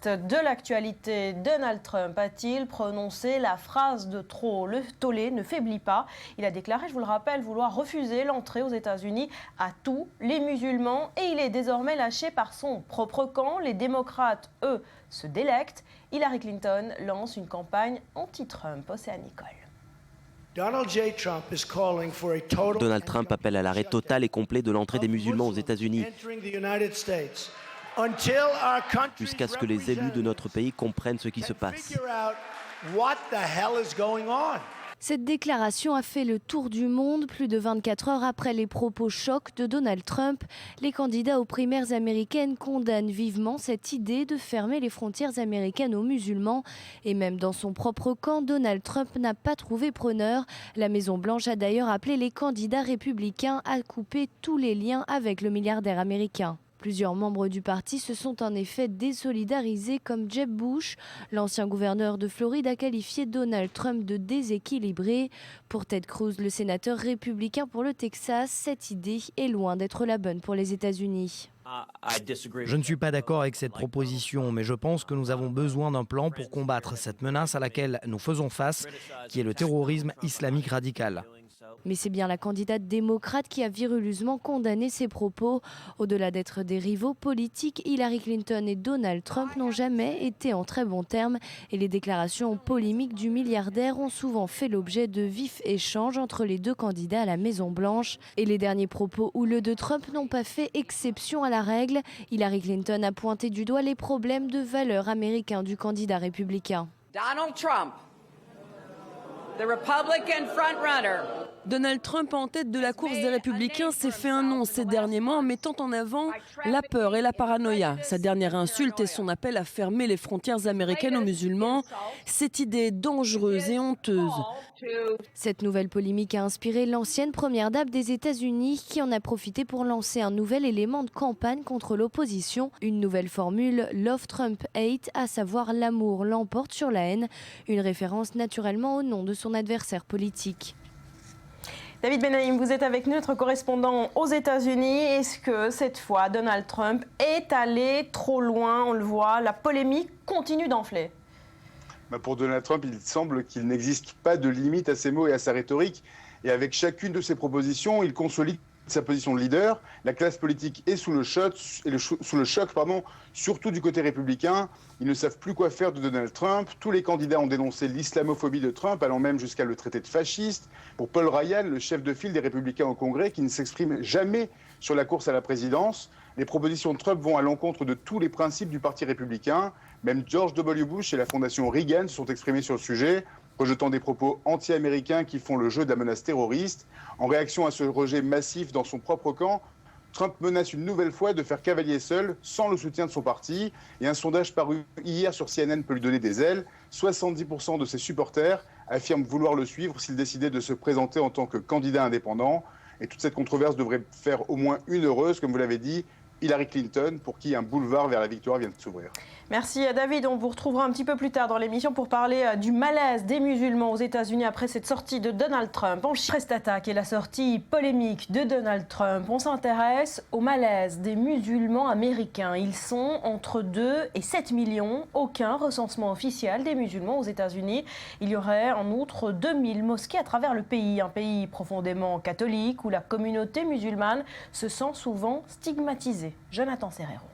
reste de l'actualité, Donald Trump a-t-il prononcé la phrase de trop? Le tollé ne faiblit pas. Il a déclaré, je vous le rappelle, vouloir refuser l'entrée aux États-Unis à tous les musulmans et il est désormais lâché par son propre camp. Les démocrates, eux, se délectent. Hillary Clinton lance une campagne anti-Trump. Océane Nicole. Donald Trump appelle à l'arrêt total et complet de l'entrée des musulmans aux États-Unis, jusqu'à ce que les élus de notre pays comprennent ce qui se passe. Cette déclaration a fait le tour du monde plus de 24 heures après les propos chocs de Donald Trump. Les candidats aux primaires américaines condamnent vivement cette idée de fermer les frontières américaines aux musulmans. Et même dans son propre camp, Donald Trump n'a pas trouvé preneur. La Maison-Blanche a d'ailleurs appelé les candidats républicains à couper tous les liens avec le milliardaire américain. Plusieurs membres du parti se sont en effet désolidarisés comme Jeb Bush. L'ancien gouverneur de Floride a qualifié Donald Trump de déséquilibré. Pour Ted Cruz, le sénateur républicain pour le Texas, cette idée est loin d'être la bonne pour les États-Unis. Je ne suis pas d'accord avec cette proposition, mais je pense que nous avons besoin d'un plan pour combattre cette menace à laquelle nous faisons face, qui est le terrorisme islamique radical. Mais c'est bien la candidate démocrate qui a viruleusement condamné ces propos. Au-delà d'être des rivaux politiques, Hillary Clinton et Donald Trump n'ont jamais été en très bons termes et les déclarations polémiques du milliardaire ont souvent fait l'objet de vifs échanges entre les deux candidats à la Maison-Blanche. Et les derniers propos houleux de Trump n'ont pas fait exception à la règle. Hillary Clinton a pointé du doigt les problèmes de valeurs américains du candidat républicain. Donald Trump, the Republican frontrunner. Donald Trump, en tête de la course des Républicains, s'est fait un nom ces derniers mois en mettant en avant la peur et la paranoïa. Sa dernière insulte est son appel à fermer les frontières américaines aux musulmans. Cette idée est dangereuse et honteuse. Cette nouvelle polémique a inspiré l'ancienne première dame des États-Unis qui en a profité pour lancer un nouvel élément de campagne contre l'opposition. Une nouvelle formule, Love Trump Hate, à savoir l'amour l'emporte sur la haine. Une référence naturellement au nom de son adversaire politique. David Benaïm, vous êtes avec nous, notre correspondant aux États-Unis. Est-ce que cette fois, Donald Trump est allé trop loin? On le voit, la polémique continue d'enfler. Pour Donald Trump, il semble qu'il n'existe pas de limite à ses mots et à sa rhétorique. Et avec chacune de ses propositions, il consolide sa position de leader. La classe politique est sous le choc, surtout du côté républicain. Ils ne savent plus quoi faire de Donald Trump. Tous les candidats ont dénoncé l'islamophobie de Trump, allant même jusqu'à le traiter de fasciste. Pour Paul Ryan, le chef de file des républicains au Congrès, qui ne s'exprime jamais sur la course à la présidence, les propositions de Trump vont à l'encontre de tous les principes du Parti républicain. Même George W. Bush et la fondation Reagan se sont exprimés sur le sujet, rejetant des propos anti-américains qui font le jeu de la menace terroriste. En réaction à ce rejet massif dans son propre camp, Trump menace une nouvelle fois de faire cavalier seul, sans le soutien de son parti. Et un sondage paru hier sur CNN peut lui donner des ailes. 70% de ses supporters affirment vouloir le suivre s'il décidait de se présenter en tant que candidat indépendant. Et toute cette controverse devrait faire au moins une heureuse, comme vous l'avez dit, Hillary Clinton, pour qui un boulevard vers la victoire vient de s'ouvrir. Merci à David. On vous retrouvera un petit peu plus tard dans l'émission pour parler du malaise des musulmans aux États-Unis après cette sortie de Donald Trump. En Chine attaque et la sortie polémique de Donald Trump. On s'intéresse au malaise des musulmans américains. Ils sont entre 2 et 7 millions. Aucun recensement officiel des musulmans aux États-Unis. Il y aurait en outre 2000 mosquées à travers le pays. Un pays profondément catholique où la communauté musulmane se sent souvent stigmatisée. Jonathan Serrero.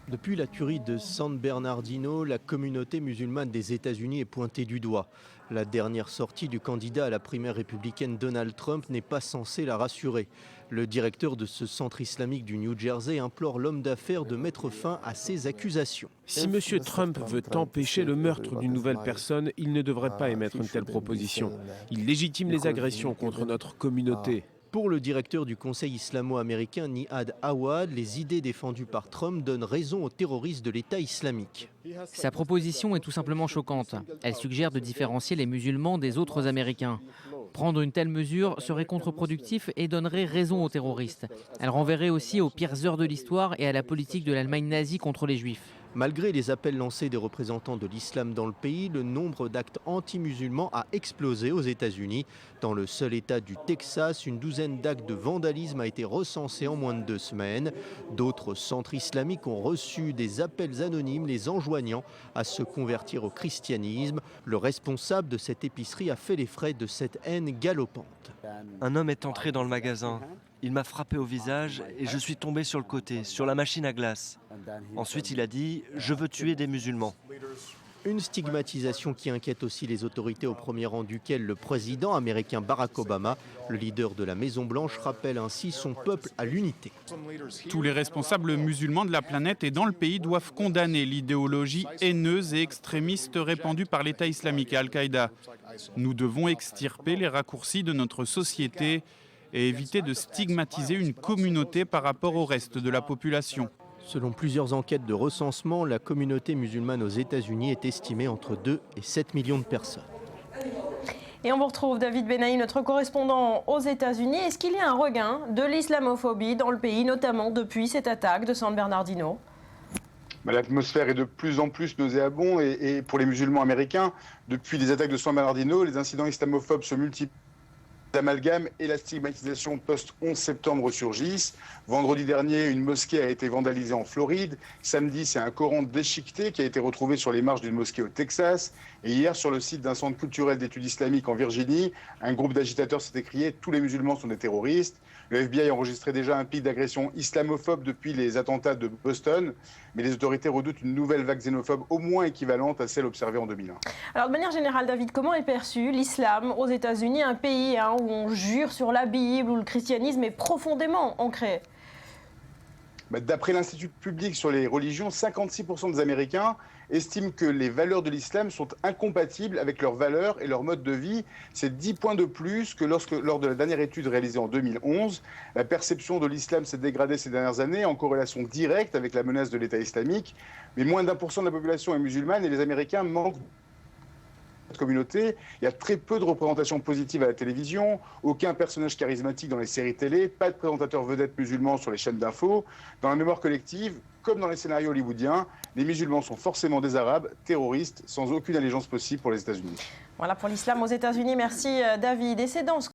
Depuis la tuerie de San Bernardino, la communauté musulmane des États-Unis est pointée du doigt. La dernière sortie du candidat à la primaire républicaine Donald Trump n'est pas censée la rassurer. Le directeur de ce centre islamique du New Jersey implore l'homme d'affaires de mettre fin à ces accusations. Si M. Trump veut empêcher le meurtre d'une nouvelle personne, il ne devrait pas émettre une telle proposition. Il légitime les agressions contre notre communauté. Pour le directeur du Conseil islamo-américain Nihad Awad, les idées défendues par Trump donnent raison aux terroristes de l'État islamique. Sa proposition est tout simplement choquante. Elle suggère de différencier les musulmans des autres Américains. Prendre une telle mesure serait contre-productif et donnerait raison aux terroristes. Elle renverrait aussi aux pires heures de l'histoire et à la politique de l'Allemagne nazie contre les Juifs. Malgré les appels lancés des représentants de l'islam dans le pays, le nombre d'actes anti-musulmans a explosé aux États-Unis. Dans le seul État du Texas, une douzaine d'actes de vandalisme a été recensée en moins de 2 semaines. D'autres centres islamiques ont reçu des appels anonymes les enjoignant à se convertir au christianisme. Le responsable de cette épicerie a fait les frais de cette haine galopante. Un homme est entré dans le magasin. Il m'a frappé au visage et je suis tombé sur le côté, sur la machine à glace. Ensuite, il a dit « Je veux tuer des musulmans ». Une stigmatisation qui inquiète aussi les autorités, au premier rang duquel le président américain Barack Obama. Le leader de la Maison-Blanche rappelle ainsi son peuple à l'unité. Tous les responsables musulmans de la planète et dans le pays doivent condamner l'idéologie haineuse et extrémiste répandue par l'État islamique et Al-Qaïda. Nous devons extirper les raccourcis de notre société et éviter de stigmatiser une communauté par rapport au reste de la population. Selon plusieurs enquêtes de recensement, la communauté musulmane aux États-Unis est estimée entre 2 et 7 millions de personnes. Et on vous retrouve, David Benaï, notre correspondant aux États-Unis. Est-ce qu'il y a un regain de l'islamophobie dans le pays, notamment depuis cette attaque de San Bernardino ? L'atmosphère est de plus en plus nauséabonde et pour les musulmans américains, depuis les attaques de San Bernardino, les incidents islamophobes se multiplient. L'amalgame et la stigmatisation post-11 septembre ressurgissent. Vendredi dernier, une mosquée a été vandalisée en Floride. Samedi, c'est un Coran déchiqueté qui a été retrouvé sur les marches d'une mosquée au Texas. Et hier, sur le site d'un centre culturel d'études islamiques en Virginie, un groupe d'agitateurs s'est écrié « Tous les musulmans sont des terroristes ». Le FBI a enregistré déjà un pic d'agression islamophobe depuis les attentats de Boston, mais les autorités redoutent une nouvelle vague xénophobe au moins équivalente à celle observée en 2001. Alors de manière générale, David, comment est perçu l'islam aux États-Unis, un pays où on jure sur la Bible, où le christianisme est profondément ancré ? D'après l'Institut public sur les religions, 56% des Américains estiment que les valeurs de l'islam sont incompatibles avec leurs valeurs et leur mode de vie. C'est 10 points de plus que lors de la dernière étude réalisée en 2011. La perception de l'islam s'est dégradée ces dernières années en corrélation directe avec la menace de l'État islamique. Mais moins d'1% de la population est musulmane et les Américains manquent de communauté. Il y a très peu de représentation positive à la télévision, aucun personnage charismatique dans les séries télé, pas de présentateur vedette musulman sur les chaînes d'infos. Dans la mémoire collective, comme dans les scénarios hollywoodiens, les musulmans sont forcément des Arabes, terroristes, sans aucune allégeance possible pour les États-Unis. Voilà pour l'islam aux États-Unis. Merci David. Et c'est dans ce